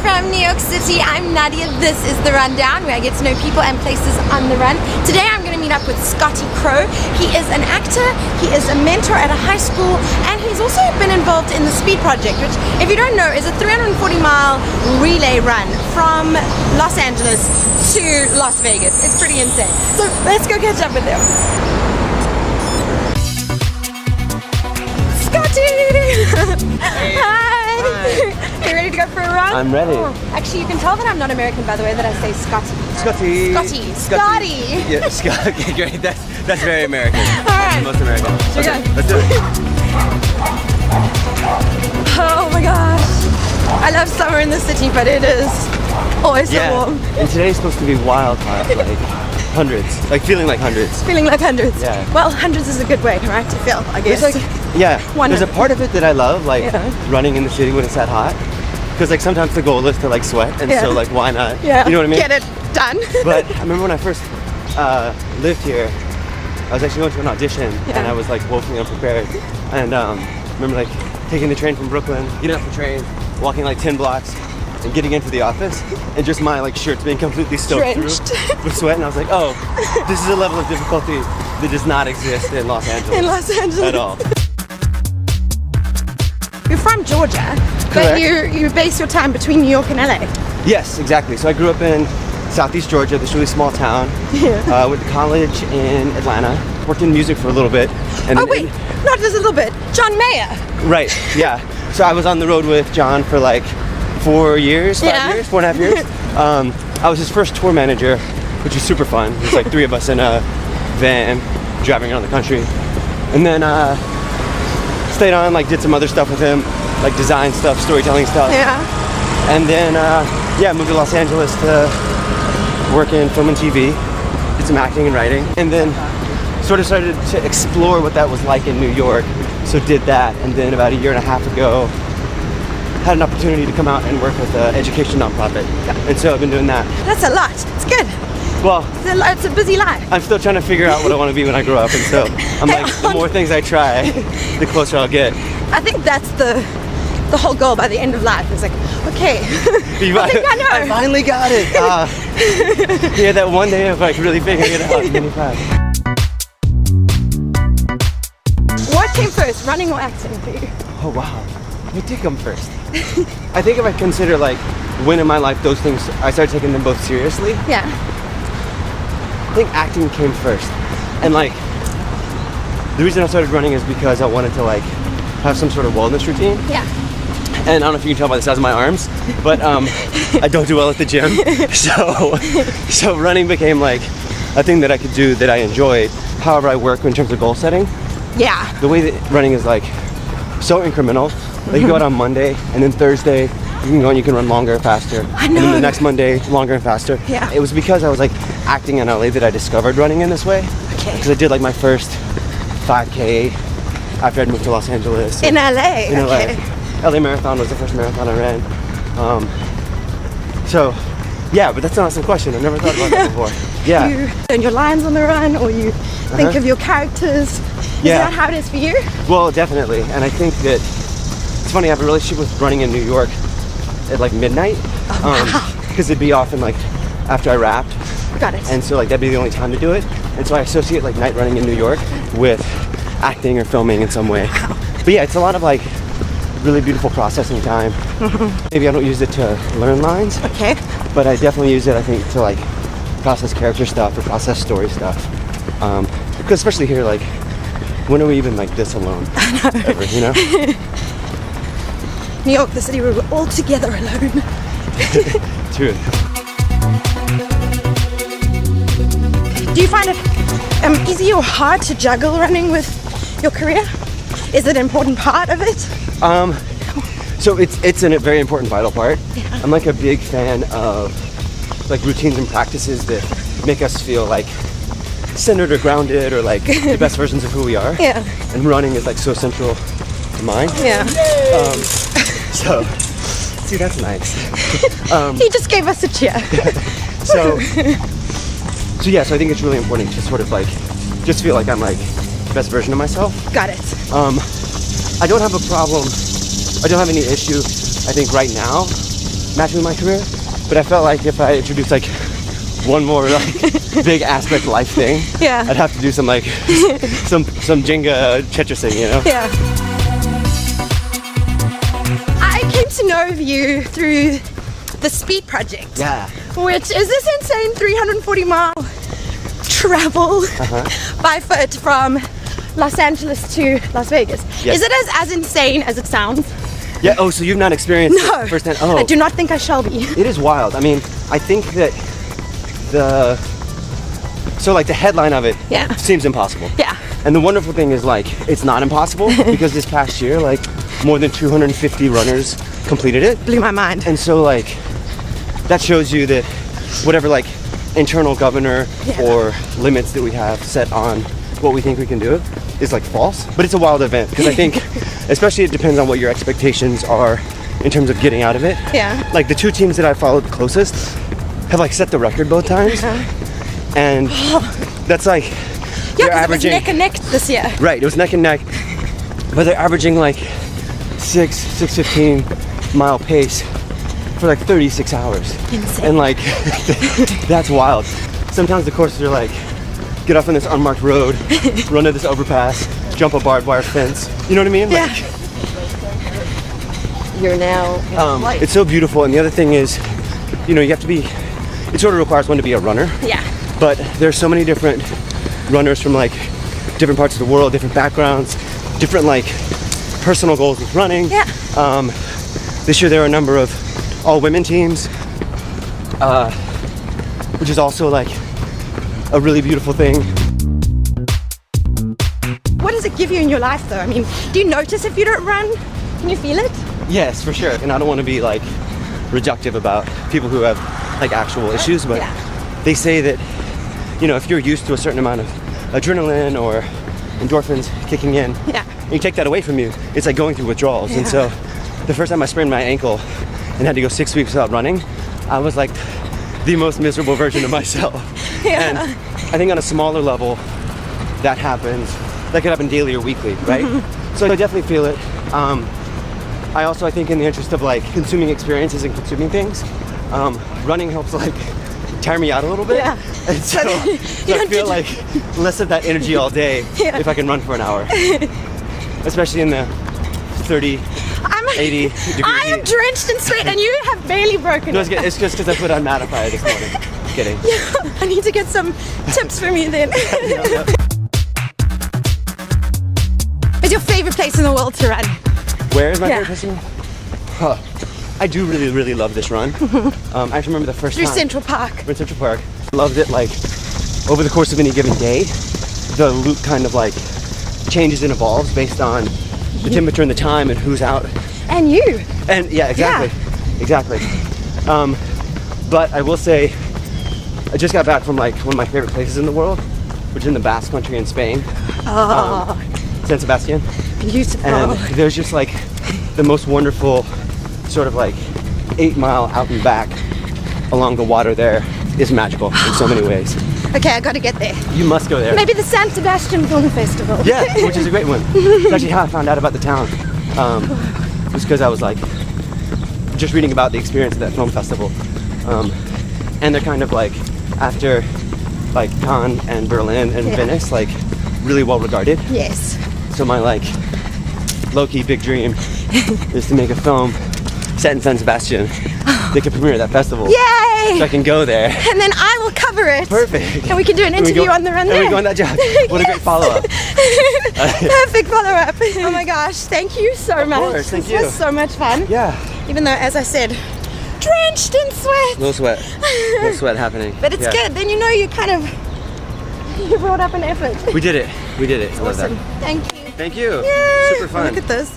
from New York City. I'm Nadia. This is The Rundown, where I get to know people and places on the run. Today I'm going to meet up with Scotty Crowe. He is an actor, he is a mentor at a high school, and he's also been involved in the Speed Project, which, if you don't know, is a 340-mile relay run from Los Angeles to Las Vegas. It's pretty insane. So let's go catch up with him. Scotty! Hey. Hi! Hi. You ready to go for a run? I'm ready. Oh, actually, you can tell that I'm not American by the way that I say Scotty. Scotty. Scotty. Yeah, Scotty. Okay, great. That's very American. All right. Most American. Should we Okay, go? let's do it. Oh my gosh. I love summer in the city, but it is always so warm. And today's supposed to be wild hot, like hundreds. Like feeling like hundreds. Feeling like hundreds. Yeah. Well, hundreds is a good way, right, to feel, I guess. There's like, yeah, there's a 100. part of it that I love, like running in the city when it's that hot. Because like sometimes the goal is to like sweat, and so like why not? Yeah. You know what I mean? Get it done. But I remember when I first lived here, I was actually going to an audition, and I was like woefully unprepared. And remember like taking the train from Brooklyn, getting off the train, walking like 10 blocks, and getting into the office, and just my like shirts being completely soaked through with sweat, and I was like, oh, this is a level of difficulty that does not exist in Los Angeles. In Los Angeles. At all. You're from Georgia, but you base your time between New York and LA. Yes, exactly. So I grew up in Southeast Georgia, this really small town. Yeah. Went to college in Atlanta, worked in music for a little bit. And oh wait, not just a little bit. John Mayer. Right, yeah. So I was on the road with John for like 4 years, 5 years, 4.5 years. I was his first tour manager, which was super fun. It was like 3 of us in a van driving around the country. And then stayed on, like did some other stuff with him, like design stuff, storytelling stuff. Yeah. And then moved to Los Angeles to work in film and TV, did some acting and writing, and then sort of started to explore what that was like in New York. So did that, and then about 1.5 years ago, had an opportunity to come out and work with an education nonprofit. And so I've been doing that. That's a lot. It's good. Well, it's a busy life. I'm still trying to figure out what I want to be when I grow up, and so I'm like, the more things I try, the closer I'll get. I think that's the whole goal by the end of life. It's like, okay, I think I know. I finally got it. Yeah, that one day of like really figuring it out. Many times. What came first, running or acting for you? Oh wow, what did come first? I think if I consider like when in my life those things, I started taking them both seriously. Yeah. I think acting came first, and like the reason I started running is because I wanted to like have some sort of wellness routine. Yeah. And I don't know if you can tell by the size of my arms, but I don't do well at the gym, so running became like a thing that I could do that I enjoyed. However, I work in terms of goal setting. Yeah. The way that running is like so incremental. Like you go out on Monday, and then Thursday you can go and you can run longer, faster. I know. And then the next Monday, longer and faster. Yeah. It was because I was like acting in LA that I discovered running in this way. Okay. Because I did like my first 5K after I'd moved to Los Angeles. In LA. In okay. LA. LA Marathon was the first marathon I ran. So, yeah, but that's an awesome question. I've never thought about that before. Yeah. You learn your lines on the run, or you think of your characters. Is that how it is for you? Well, definitely. And I think that it's funny, I have a relationship with running in New York at like midnight. Because it'd be often like after I rapped. Got it. And so like that'd be the only time to do it. And so I associate like night running in New York with acting or filming in some way. Wow. But yeah, it's a lot of like really beautiful processing time. Maybe I don't use it to learn lines. Okay. But I definitely use it, I think, to like process character stuff or process story stuff. Because especially here, like, when are we even like this alone? Ever, you know? New York, the city where we're all together alone. True. Do you find it easy or hard to juggle running with your career? Is it an important part of it? So it's a very important, vital part. Yeah. I'm like a big fan of like routines and practices that make us feel like centered or grounded or like the best versions of who we are. Yeah. And running is like so central to mine. Yeah. So, see, that's nice. He just gave us a cheer. So yeah, so I think it's really important to sort of like just feel like I'm like the best version of myself. Got it. I don't have a problem. I don't have any issue, I think, right now matching with my career. But I felt like if I introduced like one more like big aspect life thing, Yeah. I'd have to do some like some Jenga Tetris thing, you know? Yeah. I came to know of you through the Speed Project. Yeah. Which is this insane 340-mile travel by foot from Los Angeles to Las Vegas. Yes. Is it as insane as it sounds? Yeah. Oh, so you've not experienced No. it firsthand? Oh, I do not think I shall be. it is wild. I mean, I think that the headline of it Yeah. seems impossible. Yeah. And the wonderful thing is like it's not impossible because this past year like more than 250 runners completed it. Blew my mind. And so like that shows you that whatever like internal governor Yeah. or limits that we have set on what we think we can do is like false. But it's a wild event because I think especially it depends on what your expectations are in terms of getting out of it. Yeah. Like the two teams that I followed the closest have like set the record both times. And that's like Yeah, they're 'cause it was averaging neck and neck this year. right, it was neck and neck. But they're averaging like 6:15 mile pace for like 36 hours. Insane. And like that's wild. Sometimes the courses are like get off on this unmarked road, run to this overpass, jump a barbed wire fence. You know what I mean? Yeah. Like, You're now in flight. it's so beautiful. And the other thing is, you know, you have to be, it sort of requires one to be a runner. Yeah. But there's so many different runners from like different parts of the world, different backgrounds, different like personal goals with running. Yeah. This year there are a number of all women teams, which is also like a really beautiful thing. What does it give you in your life though? I mean, do you notice if you don't run? Can you feel it? Yes, for sure. And I don't want to be like reductive about people who have like actual issues, but Yeah. they say that, you know, if you're used to a certain amount of adrenaline or endorphins kicking in, Yeah. and you take that away from you, it's like going through withdrawals. And Yeah. so the first time I sprained my ankle and had to go 6 weeks without running, I was like the most miserable version of myself. Yeah. And I think on a smaller level, that happens. That could happen daily or weekly, right? So I definitely feel it. I also, I think in the interest of like consuming experiences and consuming things, running helps like tire me out a little bit. Yeah. And so, You so I don't feel get like less of that energy all day Yeah. if I can run for an hour. Especially in the 30, 80 degree I am heat. drenched in sweat and you have barely broken No, it. it's just because I put on Mattify this morning. Kidding. I need to get some tips from you then. What's your favorite place in the world to run? Where is my Yeah. favorite place to run? Huh. I do really, really love this run. I actually remember the first Through time. Central Park. We're in Central Park. Loved it. Like over the course of any given day, the loop kind of like changes and evolves based on the temperature and the time and who's out. And you. And yeah, exactly, exactly. But I will say, I just got back from like one of my favorite places in the world, which is in the Basque Country in Spain, Oh, San Sebastian. beautiful. And there's just like the most wonderful sort of like 8 mile out and back along the water there is magical in so many ways. Okay, I gotta get there. You must go there. Maybe the San Sebastian Film Festival. Yeah, which is a great one. It's actually how I found out about the town. It was because I was like just reading about the experience of that film festival. And they're kind of like after like Cannes and Berlin and Yeah. Venice, like really well regarded. Yes. So my like low-key big dream is to make a film set in San Sebastian that could premiere at that festival. Yay! So I can go there. And then I will cover it. Perfect. And we can do an And we interview go- on the run and there. we go on that jog. What a great follow-up. Perfect follow-up. Oh my gosh, thank you so much. course, thank this you. was so much fun. Yeah. Even though, as I said, drenched in sweat. No sweat. No sweat happening. But it's Yeah. good. Then you know you kind of you brought up an effort. We did it. We did it. I love Awesome. that. Thank you. Thank you. Yay! Super fun. Look at this.